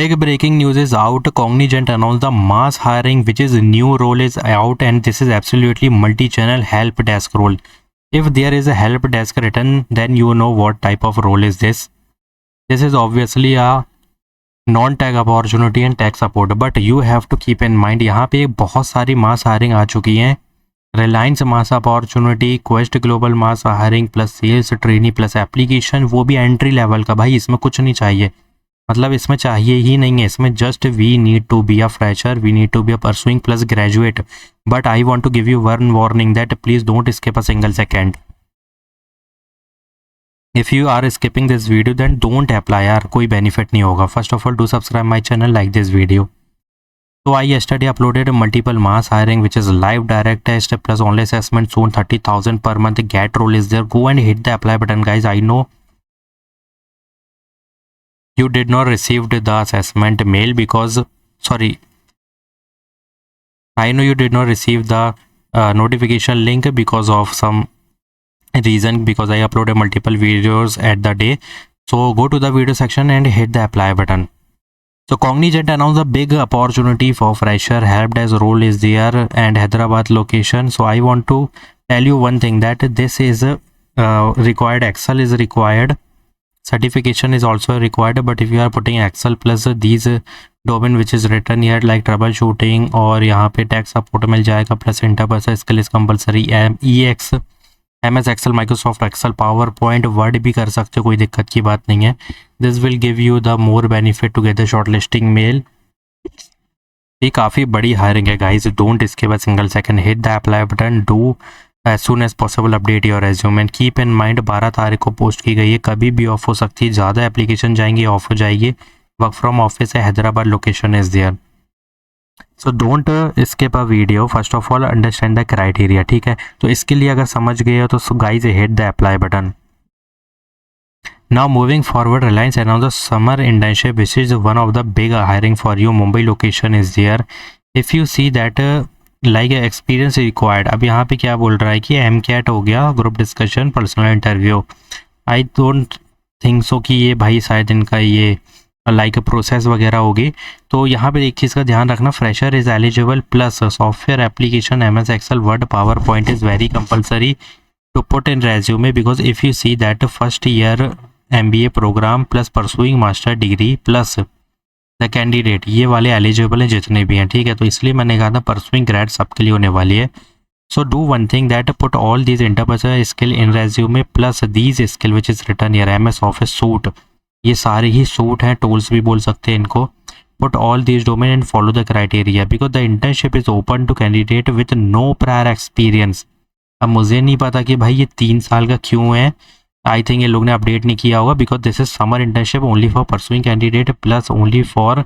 Big breaking news is out. Cognizant announced the mass hiring, which is new role is out, and this is absolutely multi-channel help desk role. If there is a help desk written, then you know what type of role is this. This is obviously a non-tech opportunity and tech support, but you have to keep in mind यहाँ पे बहुत सारी mass hiring आ चुकी हैं. Reliance mass opportunity, Quest Global mass hiring plus sales trainee plus application, वो भी entry level का. भाई इसमें कुछ नहीं चाहिए, मतलब इसमें चाहिए ही नहीं है. इसमें just we need to be a fresher, we need to be a pursuing plus graduate. But I want to give you one warning that please don't skip a single second. If you are skipping this video then don't apply यार, कोई benefit नहीं होगा. First of all do subscribe my channel, like this video. So I yesterday uploaded multiple mass hiring which is live direct test plus only assessment soon 30,000 per month. Get role is there. Go and hit the apply button guys. I know you did not receive the assessment mail because I know you did not receive the notification link because of some reason, because I uploaded multiple videos at the day. So go to the video section and hit the apply button. So Cognizant announced a big opportunity for fresher help desk role is there and Hyderabad location. So I want to tell you one thing that this is required. Excel is required. Certification is also required. But if you are putting Excel plus these domain which is written here like troubleshooting और यहाँ पे tech support मिल जाएगा plus interpersonal skill is compulsory. EX MS Excel, Microsoft Excel, PowerPoint, Word भी कर सकते हो, कोई दिक्कत की बात नहीं है. This will give you the more benefit to get the shortlisting mail. ये काफ़ी बड़ी हायरिंग है guys, don't skip a single second. Hit the apply button. Do as soon as possible update your resume. Keep in mind 12 तारीख को post की गई है, कभी भी ऑफ हो सकती है. ज़्यादा एप्लीकेशन जाएंगी ऑफ हो जाएगी. वर्क फ्रॉम ऑफिस है, Hyderabad location is there. So don't skip a video. First of all understand the criteria, ठीक है. तो इसके लिए अगर समझ गए हो तो guys hit the apply button. Now moving forward, Reliance announced the summer internship, which is one of the big hiring for you. Mumbai location is there. If you see that like experience required. अब यहाँ पे क्या बोल रहा है कि MCAT हो गया, group discussion, personal interview. I don't think so कि ये भाई शायद इनका ये लाइक प्रोसेस वगैरह होगी. तो यहाँ पे एक चीज़ का ध्यान रखना, fresher is eligible plus software application MS Excel Word PowerPoint is very compulsory to put in resume, because if you see that first year MBA program plus pursuing master degree plus the candidate, ये वाले eligible हैं जितने भी हैं, ठीक है. तो इसलिए मैंने कहा था परसुइंग ग्रेड सबके लिए होने वाली है. So do one thing that put all these interpersonal skill in resume plus these skill which is return year MS office suit. ये सारे ही सूट हैं, टूल्स भी बोल सकते हैं इनको. Put all these domain and follow the criteria, because the internship is open to candidate with no prior experience. अब मुझे नहीं पता कि भाई ये 3 साल का क्यों है. आई थिंक ये लोग ने अपडेट नहीं किया होगा, because this is summer internship only for pursuing candidate plus only for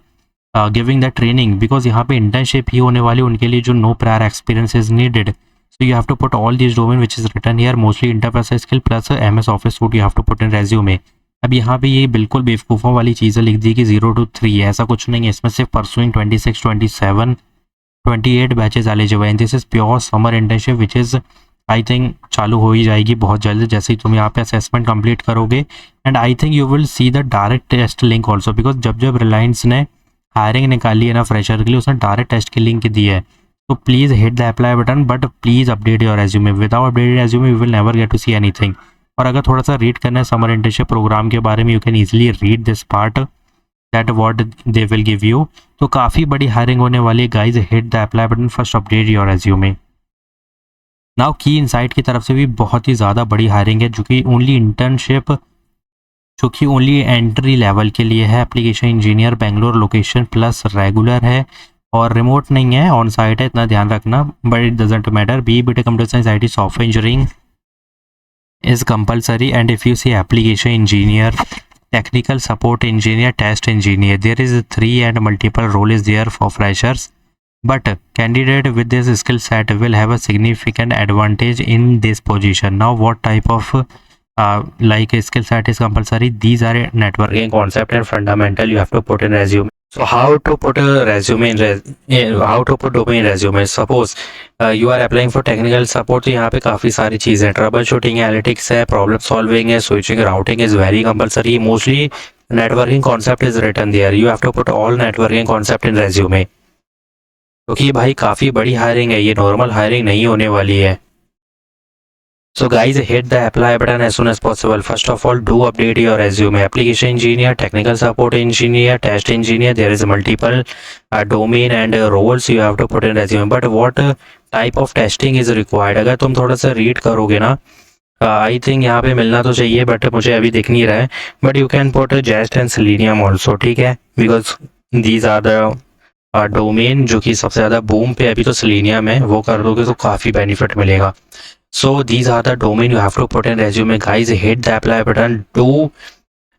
giving the training, because यहाँ पे इंटर्नशिप ही होने वाली उनके लिए जो no prior experience is needed. So you have to put all this domain which is return here, mostly interpersonal skill plus MS office suite you have to put in resume. अब यहाँ पे ये बिल्कुल बेवकूफ़ों वाली चीज़ें लिख दी कि 0 to 3 है, ऐसा कुछ नहीं है. इसमें सिर्फ परसुइंग 26, 27, 28 बैचेज एलिजिबल हैं. This is pure summer internship which is I think चालू हो ही जाएगी बहुत जल्द जैसे ही तुम यहाँ पे असेसमेंट कंप्लीट करोगे. And I think you will see the direct test link also, because जब रिलायंस ने हायरिंग निकाली है ना फ्रेशर के लिए, उसने डायरेक्ट टेस्ट की लिंक दी है. तो please hit the apply button, but please update your resume. Without updated resume you will never get to see anything. और अगर थोड़ा सा रीड करना है समर इंटर्नशिप प्रोग्राम के बारे में, you can easily read this part that what they will give you. तो काफ़ी बड़ी हायरिंग होने वाली है guys. Hit the apply button, first update your resume. Now की इनसाइट की तरफ से भी बहुत ही ज़्यादा बड़ी हायरिंग है, जो कि ओनली इंटर्नशिप, जो कि ओनली एंट्री लेवल के लिए है. Application engineer Bangalore location plus regular है और रिमोट नहीं है, ऑन साइट है, इतना ध्यान रखना. But it doesn't matter. BTech computer science IT software engineering is compulsory. And if you see application engineer, technical support engineer, test engineer, there is 3 and multiple role is there for freshers, but candidate with this skill set will have a significant advantage in this position. Now what type of like skill set is compulsory? These are networking concept and fundamental you have to put in resume. So how to put a resume in how to put domain resume? Suppose you are applying for technical support, तो यहाँ पे काफ़ी सारी चीज़ें, trouble shooting है, analytics है, problem solving है, switching routing is very compulsory. Mostly networking concept is written there. You have to put all networking concept in resume. क्योंकि भाई काफ़ी बड़ी हायरिंग है, ये नॉर्मल हायरिंग नहीं होने वाली है. So guys, hit the apply button as soon as possible. First of all, do update your resume. Application engineer, technical support engineer, test engineer, there is multiple domain and roles you have to put in resume. But what type of testing is required? अगर तुम थोड़ा सा read करोगे ना, I think यहाँ पे मिलना तो चाहिए, बट मुझे अभी दिख नहीं रहा है. But you can put jest and selenium also, ठीक है, because these are the domain जो कि सबसे ज़्यादा बूम पे अभी तो सेलेनियम है. वो कर दोगे तो काफ़ी बेनिफिट मिलेगा. So these are the domain you have to put in resume. Guys, hit the apply button. Do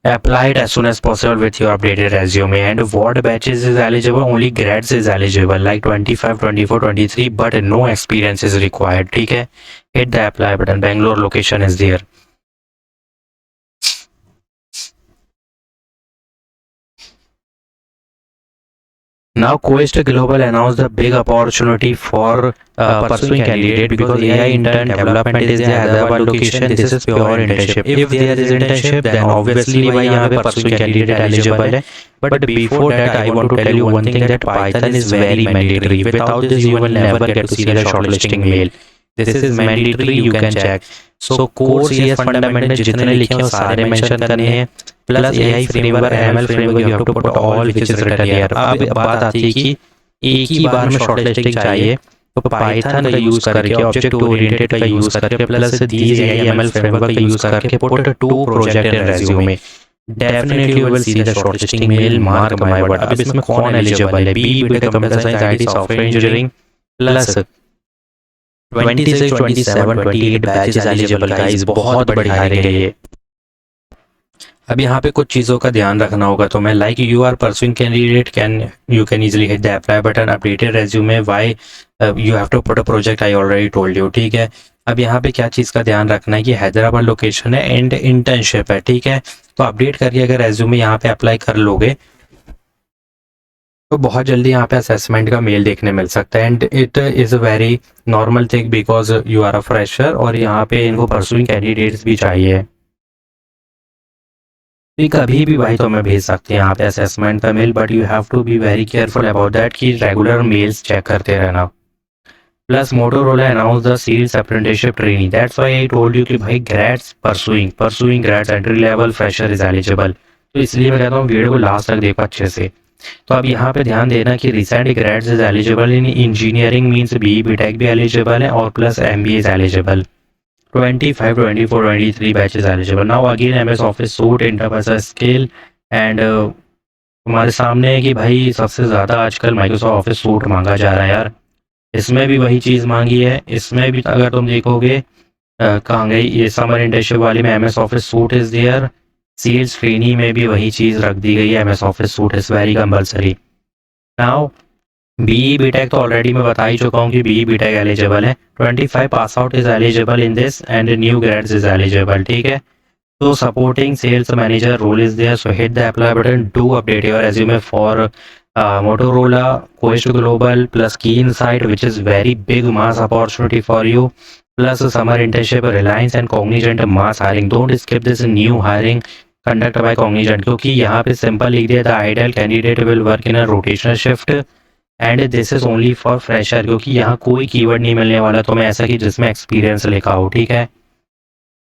apply it as soon as possible with your updated resume. And what batches is eligible? Only grads is eligible, like 25, 24, 23, but no experience is required. ठीक है, hit the apply button. Bangalore location is there. Now Quest Global announced the big opportunity for pursuing candidate because AI intern development is the Hyderabad location. This is pure internship. If there is internship, then obviously why यहाँ पे pursuing candidate eligible है. But before that, I want to tell you one thing, that Python is very mandatory. Without this, you will never get to see the shortlisting mail. This is mandatory. You can check. So course CS fundamental जितने लिखे हैं सारे mention करने हैं. Plus AI framework, ML framework, you have to put all which is written here. अब बात आती है कि एक ही बार में शॉर्टलिस्टिंग चाहिए, तो पाइथन का यूज करके, ऑब्जेक्ट ओरिएंटेड का यूज करके, plus these AI ML framework का यूज करके put 2 project in resume. Definitely you will see the shortlisting mail. Mark my word. अब इसमें कौन एलिजिबल है? BE computer science, IT, software engineering, plus 26, 27, 28 batches eligible. Guys, बहुत बड़ी hiring है ये. अब यहाँ पे कुछ चीज़ों का ध्यान रखना होगा. तो मैं like you are pursuing candidate you can easily hit the apply button, updated resume, why you have to put a project, I already told you. ठीक है, अब यहाँ पे क्या चीज़ का ध्यान रखना है कि हैदराबाद लोकेशन है एंड इंटर्नशिप है. ठीक है, तो अपडेट करके अगर रेज्यूमे यहाँ पे अप्लाई कर लोगे तो बहुत जल्दी यहाँ पे असेसमेंट का मेल देखने मिल सकता है. And it is a very normal thing because you are a fresher और यहाँ पे इनको परसुइंग कैंडिडेट्स भी चाहिए. कभी भी भाई तो मैं भेज सकते हैं यहाँ पे असेसमेंट का mail, but you have to be very careful about that कि रेगुलर मेल्स चेक करते रहना. Plus Motorola announce the series apprenticeship training. That's why I told you कि भाई grades pursuing grades entry level fresher is eligible. तो इसलिए मैं कहता हूँ वीडियो को लास्ट तक देखो अच्छे से. तो अब यहाँ पे ध्यान देना कि recent grades is eligible in engineering, means BE BTech भी एलिजिबल है और plus MBA is eligible. 25, 24, 23 batches eligible. Now again MS Office Suite interpersonal skill and हमारे सामने है कि भाई सबसे ज़्यादा आजकल माइक्रोसॉफ्ट ऑफिस सूट मांगा जा रहा है यार. इसमें भी वही चीज़ मांगी है. इसमें भी अगर तुम देखोगे कहाँ गई ये समर इंटर्नशिप वाली में MS Office Suite is there. Sales trainee में भी वही चीज़ रख दी गई है, MS Office Suite is very compulsory. Now BE BTech तो ऑलरेडी मैं बता ही चुका हूँ कि BE BTech एलिजिबल है. 25 pass out is eligible in this and new grades is eligible. ठीक है, तो supporting sales manager role is there. So hit the apply button. Do update your resume for Motorola, Quest Global, plus key insight which is very big mass opportunity for you, plus summer internship, Reliance and Cognizant mass hiring. Don't skip this new hiring conduct by Cognizant, क्योंकि यहाँ पे simple लिख दिया the ideal candidate will work in a rotational shift and this is only for fresher, क्योंकि यहाँ कोई keyword नहीं मिलने वाला तो मैं ऐसा कि जिसमें एक्सपीरियंस लिखा हो. ठीक है,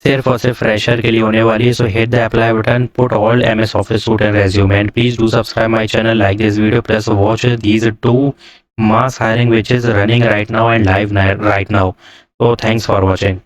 सिर्फ और सिर्फ फ्रेशर के लिए होने वाली है. सो hit the apply button, put all MS Office Suite and resume and please do subscribe my channel, like this video, plus watch these 2 mass hiring which is running right now and live right now. So thanks for watching.